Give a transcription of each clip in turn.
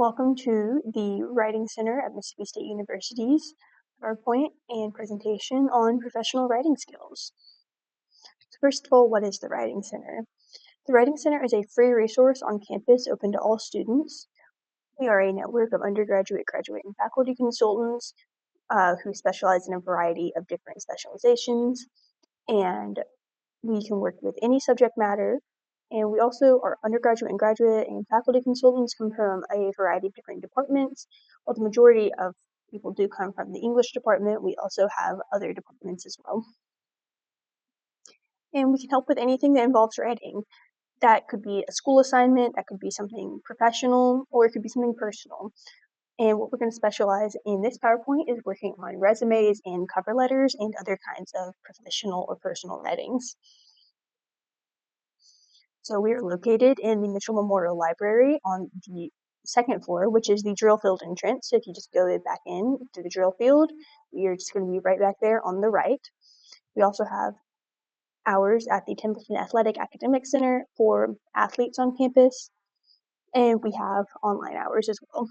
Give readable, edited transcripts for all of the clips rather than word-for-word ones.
Welcome to the Writing Center at Mississippi State University's PowerPoint and presentation on professional writing skills. So first of all, what is the Writing Center? The Writing Center is a free resource on campus open to all students. We are a network of undergraduate, graduate, and faculty consultants who specialize in a variety of different specializations, and we can work with any subject matter. And we also are undergraduate and graduate and faculty consultants come from a variety of different departments. While the majority of people do come from the English department, we also have other departments as well. And we can help with anything that involves writing. That could be a school assignment, that could be something professional, or it could be something personal. And what we're going to specialize in this PowerPoint is working on resumes and cover letters and other kinds of professional or personal writings. So we are located in the Mitchell Memorial Library on the second floor, which is the drill field entrance. So if you just go back in to the drill field, you're just going to be right back there on the right. We also have hours at the Templeton Athletic Academic Center for athletes on campus, and we have online hours as well.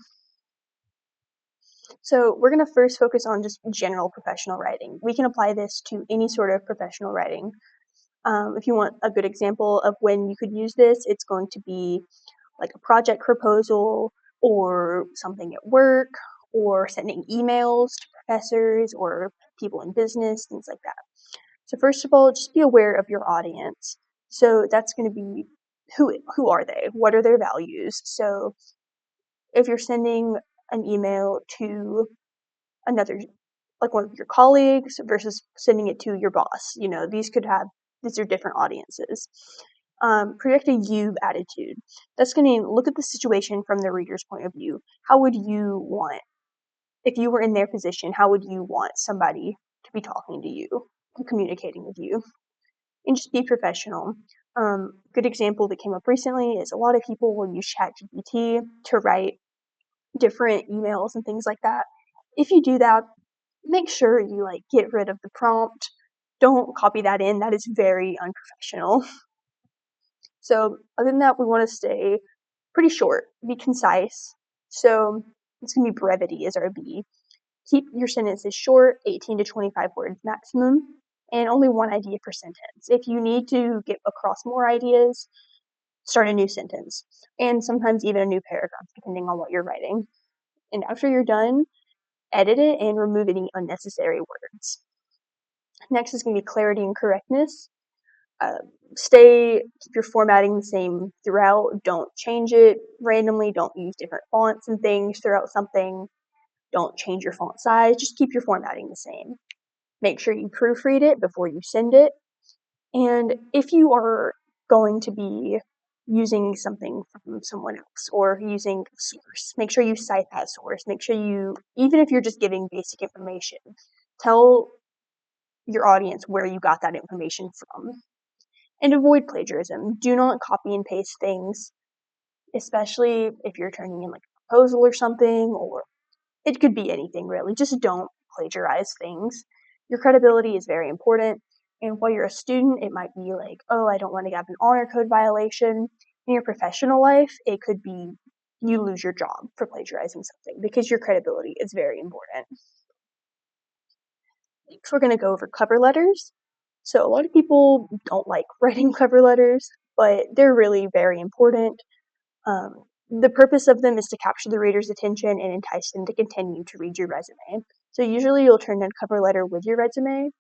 So we're going to first focus on just general professional writing. We can apply this to any sort of professional writing. If you want a good example of when you could use this, it's going to be like a project proposal or something at work or sending emails to professors or people in business, things like that. So first of all, just be aware of your audience. So that's going to be who are they? What are their values? So if you're sending an email to another, like one of your colleagues versus sending it to your boss, these are different audiences. Project a you attitude. That's going to look at the situation from the reader's point of view. How would you want, if you were in their position, how would you want somebody to be talking to you, communicating with you? And just be professional. Good example that came up recently is a lot of people will use ChatGPT to write different emails and things like that. If you do that, make sure you get rid of the prompt. Don't copy that in. That is very unprofessional. So other than that, we want to stay pretty short, be concise. So it's going to be brevity is our B. Keep your sentences short, 18 to 25 words maximum, and only one idea per sentence. If you need to get across more ideas, start a new sentence, and sometimes even a new paragraph, depending on what you're writing. And after you're done, edit it and remove any unnecessary words. Next is going to be clarity and correctness. Keep your formatting the same throughout. Don't change it randomly. Don't use different fonts and things throughout something. Don't change your font size. Just keep your formatting the same. Make sure you proofread it before you send it. And if you are going to be using something from someone else or using a source, make sure you cite that source. Make sure even if you're just giving basic information, tell your audience where you got that information from. And avoid plagiarism. Do not copy and paste things, especially if you're turning in like a proposal or something, or it could be anything really. Just don't plagiarize things. Your credibility is very important. And while you're a student, it might be like, oh, I don't want to have an honor code violation. In your professional life, it could be you lose your job for plagiarizing something because your credibility is very important. Next, we're going to go over cover letters. So a lot of people don't like writing cover letters, but they're really very important. The purpose of them is to capture the reader's attention and entice them to continue to read your resume. So usually you'll turn in a cover letter with your resume,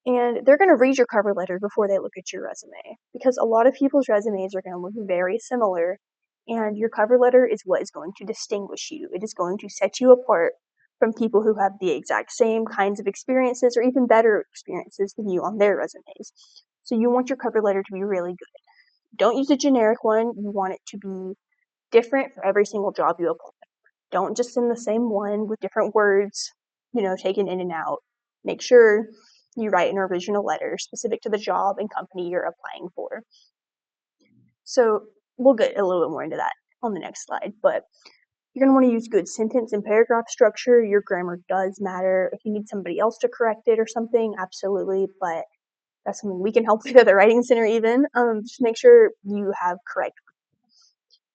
and they're going to read your cover letter before they look at your resume, because a lot of people's resumes are going to look very similar, and your cover letter is what is going to distinguish you. It is going to set you apart from people who have the exact same kinds of experiences or even better experiences than you on their resumes. So you want your cover letter to be really good. Don't use a generic one. You want it to be different for every single job you apply. Don't just send the same one with different words, taken in and out. Make sure you write an original letter specific to the job and company you're applying for. So we'll get a little bit more into that on the next slide, but you're going to want to use good sentence and paragraph structure. Your grammar does matter. If you need somebody else to correct it or something, absolutely, but that's something we can help with at the Writing Center even. Just make sure you have correct.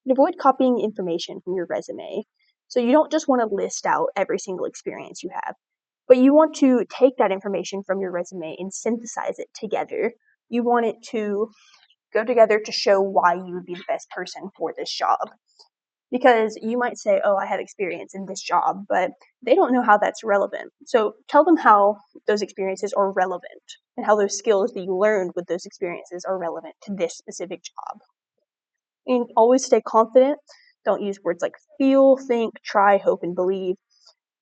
And avoid copying information from your resume. So you don't just want to list out every single experience you have, but you want to take that information from your resume and synthesize it together. You want it to go together to show why you would be the best person for this job. Because you might say, oh, I have experience in this job, but they don't know how that's relevant. So tell them how those experiences are relevant and how those skills that you learned with those experiences are relevant to this specific job. And always stay confident. Don't use words like feel, think, try, hope, and believe.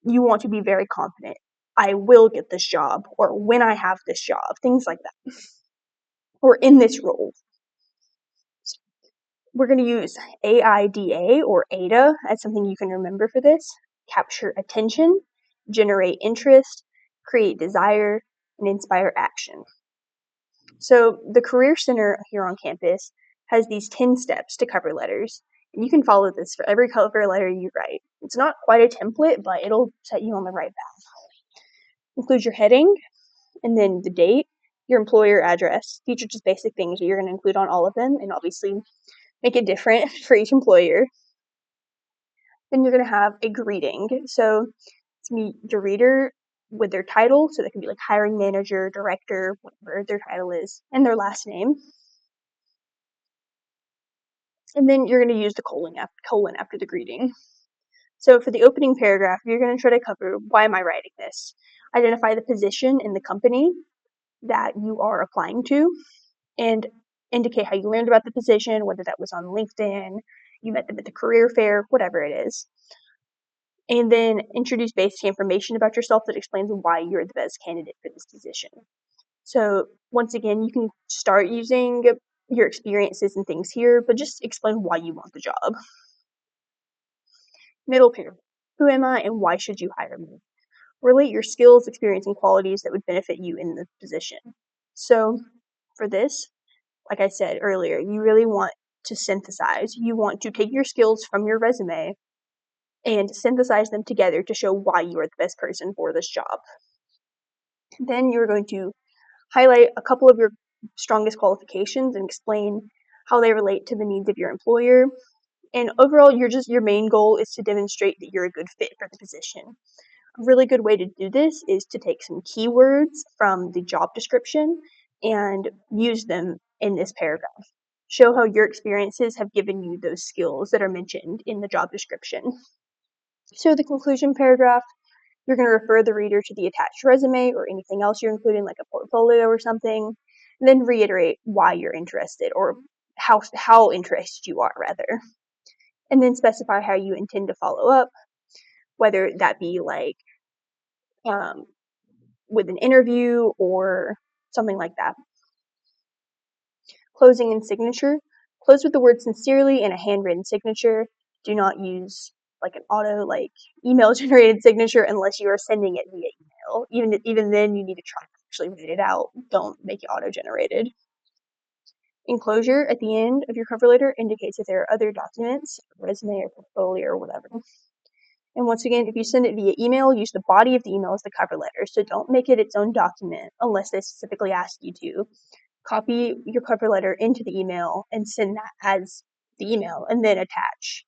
You want to be very confident. I will get this job, or when I have this job, things like that. Or in this role. We're going to use AIDA or AIDA as something you can remember for this. Capture attention, generate interest, create desire, and inspire action. So the Career Center here on campus has these 10 steps to cover letters. And you can follow this for every cover letter you write. It's not quite a template, but it'll set you on the right path. Include your heading, and then the date, your employer address. These are just basic things that you're going to include on all of them, and obviously make it different for each employer. Then you're going to have a greeting. So it's meet the reader with their title. So that can be like hiring manager, director, whatever their title is, and their last name. And then you're going to use the colon after the greeting. So for the opening paragraph, you're going to try to cover why am I writing this? Identify the position in the company that you are applying to, and indicate how you learned about the position, whether that was on LinkedIn, you met them at the career fair, whatever it is. And then introduce basic information about yourself that explains why you're the best candidate for this position. So once again, you can start using your experiences and things here, but just explain why you want the job. Middle paragraph. Who am I and why should you hire me? Relate your skills, experience, and qualities that would benefit you in the position. So for this, like I said earlier, you really want to synthesize. You want to take your skills from your resume and synthesize them together to show why you are the best person for this job. Then you're going to highlight a couple of your strongest qualifications and explain how they relate to the needs of your employer. And overall, your main goal is to demonstrate that you're a good fit for the position. A really good way to do this is to take some keywords from the job description and use them in this paragraph. Show how your experiences have given you those skills that are mentioned in the job description. So the conclusion paragraph, you're going to refer the reader to the attached resume or anything else you're including, like a portfolio or something, and then reiterate why you're interested, or how interested you are, rather. And then specify how you intend to follow up, whether that be like with an interview or something like that. Closing and signature. Close with the word sincerely and a handwritten signature. Do not use like an auto email generated signature unless you are sending it via email. Even then you need to try to actually write it out. Don't make it auto generated. Enclosure at the end of your cover letter indicates if there are other documents, resume or portfolio or whatever. And once again, if you send it via email, use the body of the email as the cover letter. So don't make it its own document unless they specifically ask you to. Copy your cover letter into the email and send that as the email, and then attach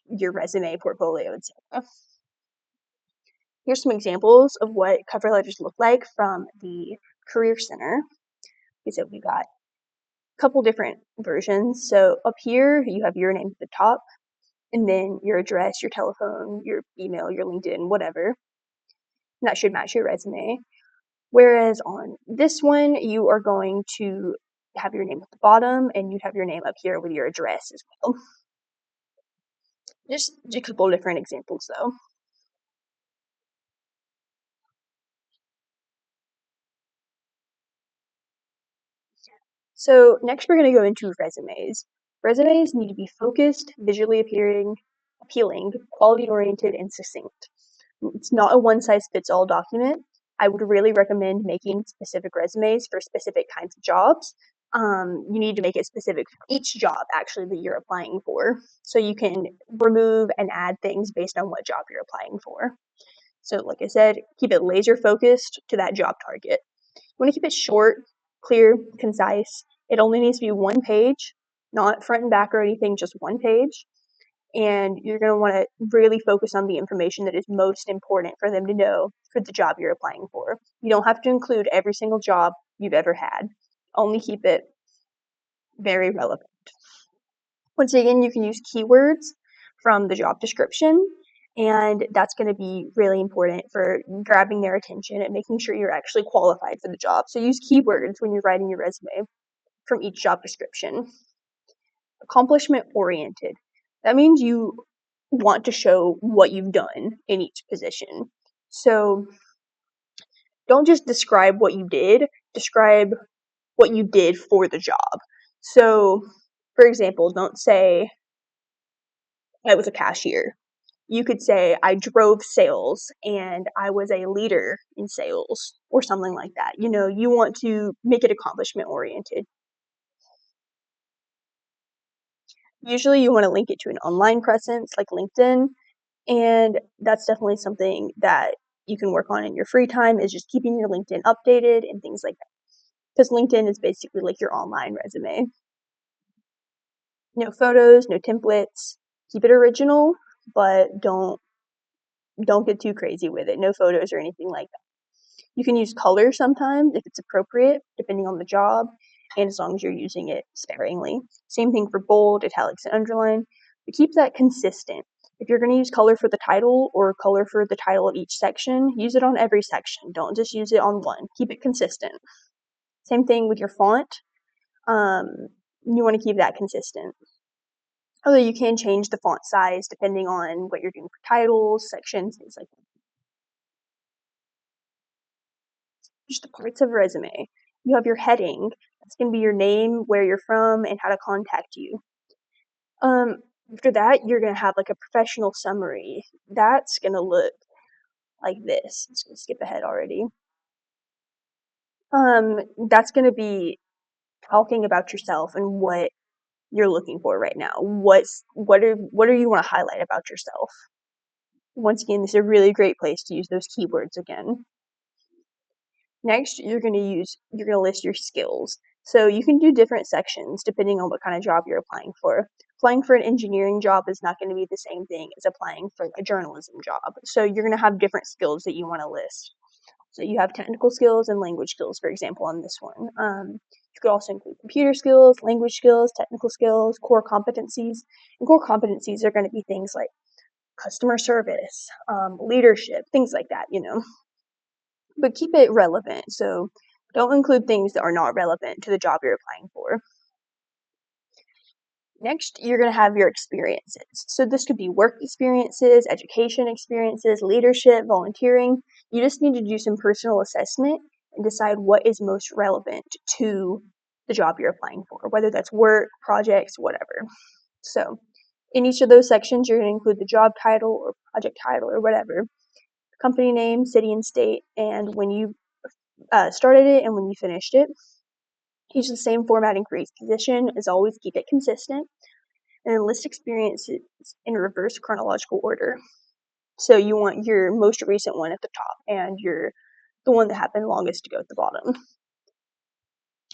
your resume, portfolio, etc. Here's some examples of what cover letters look like from the Career Center. So we've got a couple different versions. So up here, you have your name at the top, and then your address, your telephone, your email, your LinkedIn, whatever. And that should match your resume. Whereas on this one, you are going to have your name at the bottom, and you'd have your name up here with your address as well. Just a couple of different examples, though. So next we're going to go into resumes. Resumes need to be focused, visually appealing, quality-oriented, and succinct. It's not a one-size-fits-all document. I would really recommend making specific resumes for specific kinds of jobs. You need to make it specific for each job, actually, that you're applying for. So you can remove and add things based on what job you're applying for. So like I said, keep it laser focused to that job target. You want to keep it short, clear, concise. It only needs to be one page. not front and back or anything, just one page. And you're going to want to really focus on the information that is most important for them to know for the job you're applying for. You don't have to include every single job you've ever had. Only keep it very relevant. Once again, you can use keywords from the job description, and that's going to be really important for grabbing their attention and making sure you're actually qualified for the job. So use keywords when you're writing your resume from each job description. Accomplishment oriented. That means you want to show what you've done in each position. So don't just describe what you did, describe what you did for the job. So, for example, don't say, I was a cashier. You could say, I drove sales and I was a leader in sales or something like that. You want to make it accomplishment oriented. Usually you want to link it to an online presence like LinkedIn, and that's definitely something that you can work on in your free time, is just keeping your LinkedIn updated and things like that. Because LinkedIn is basically like your online resume. No photos, no templates. Keep it original, but don't get too crazy with it. No photos or anything like that. You can use color sometimes if it's appropriate, depending on the job, and as long as you're using it sparingly. Same thing for bold, italics, and underline. But keep that consistent. If you're going to use color for the title or color for the title of each section, use it on every section. Don't just use it on one. Keep it consistent. Same thing with your font. You want to keep that consistent. Although you can change the font size depending on what you're doing for titles, sections, things like that. Just the parts of a resume. You have your heading. That's going to be your name, where you're from, and how to contact you. After that, you're going to have like a professional summary. That's going to look like this. I'm just going to skip ahead already. That's going to be talking about yourself and what you're looking for right now. What do you want to highlight about yourself? Once again, this is a really great place to use those keywords again. Next, you're going to list your skills. So you can do different sections depending on what kind of job you're applying for. Applying for an engineering job is not going to be the same thing as applying for a journalism job. So you're going to have different skills that you want to list. So you have technical skills and language skills, for example, on this one. You could also include computer skills, language skills, technical skills, core competencies. And core competencies are going to be things like customer service, leadership, things like that, But keep it relevant. So don't include things that are not relevant to the job you're applying for. Next, you're going to have your experiences. So this could be work experiences, education experiences, leadership, volunteering. You just need to do some personal assessment and decide what is most relevant to the job you're applying for, whether that's work, projects, whatever. So in each of those sections, you're going to include the job title or project title or whatever, company name, city and state, and when you started it and when you finished it. Use the same formatting for each position. As always, keep it consistent. And then list experiences in reverse chronological order. So you want your most recent one at the top and the one that happened longest to go at the bottom.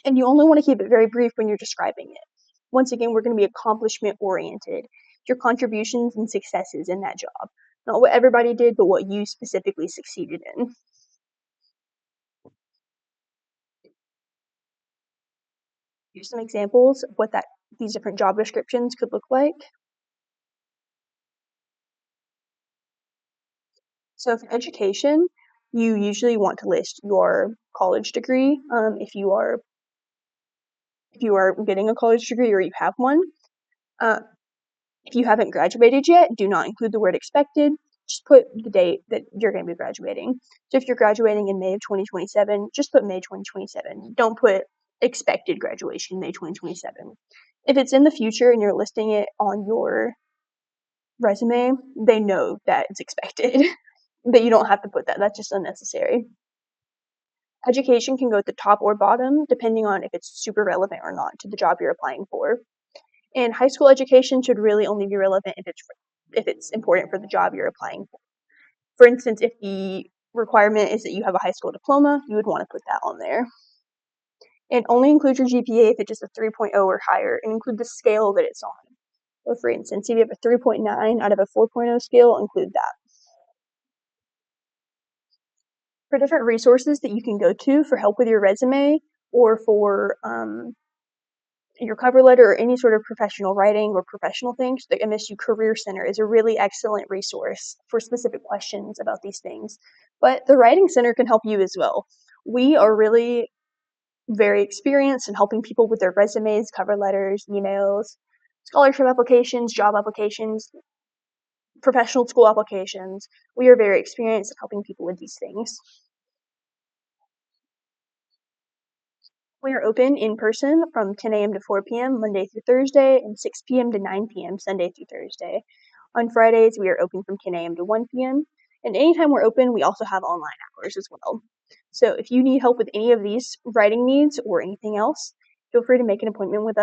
And you only want to keep it very brief when you're describing it. Once again, we're going to be accomplishment oriented. Your contributions and successes in that job. Not what everybody did, but what you specifically succeeded in. Here's some examples of what these different job descriptions could look like. So for education, you usually want to list your college degree, if you are getting a college degree or you have one. If you haven't graduated yet, do not include the word expected. Just put the date that you're going to be graduating. So if you're graduating in May of 2027, just put May 2027. Don't put expected graduation May 2027. If it's in the future and you're listing it on your resume, they know that it's expected. That you don't have to put that. That's just unnecessary. Education can go at the top or bottom, depending on if it's super relevant or not to the job you're applying for. And high school education should really only be relevant if it's important for the job you're applying for. For instance, if the requirement is that you have a high school diploma, you would want to put that on there. And only include your GPA if it's just a 3.0 or higher, and include the scale that it's on. So for instance, if you have a 3.9 out of a 4.0 scale, include that. For different resources that you can go to for help with your resume or for your cover letter or any sort of professional writing or professional things, the MSU Career Center is a really excellent resource for specific questions about these things. But the Writing Center can help you as well. We are really very experienced in helping people with their resumes, cover letters, emails, scholarship applications, job applications, professional school applications. We are very experienced in helping people with these things. We are open in person from 10 a.m. to 4 p.m. Monday through Thursday and 6 p.m. to 9 p.m. Sunday through Thursday. On Fridays, we are open from 10 a.m. to 1 p.m. And anytime we're open, we also have online hours as well. So if you need help with any of these writing needs or anything else, feel free to make an appointment with us.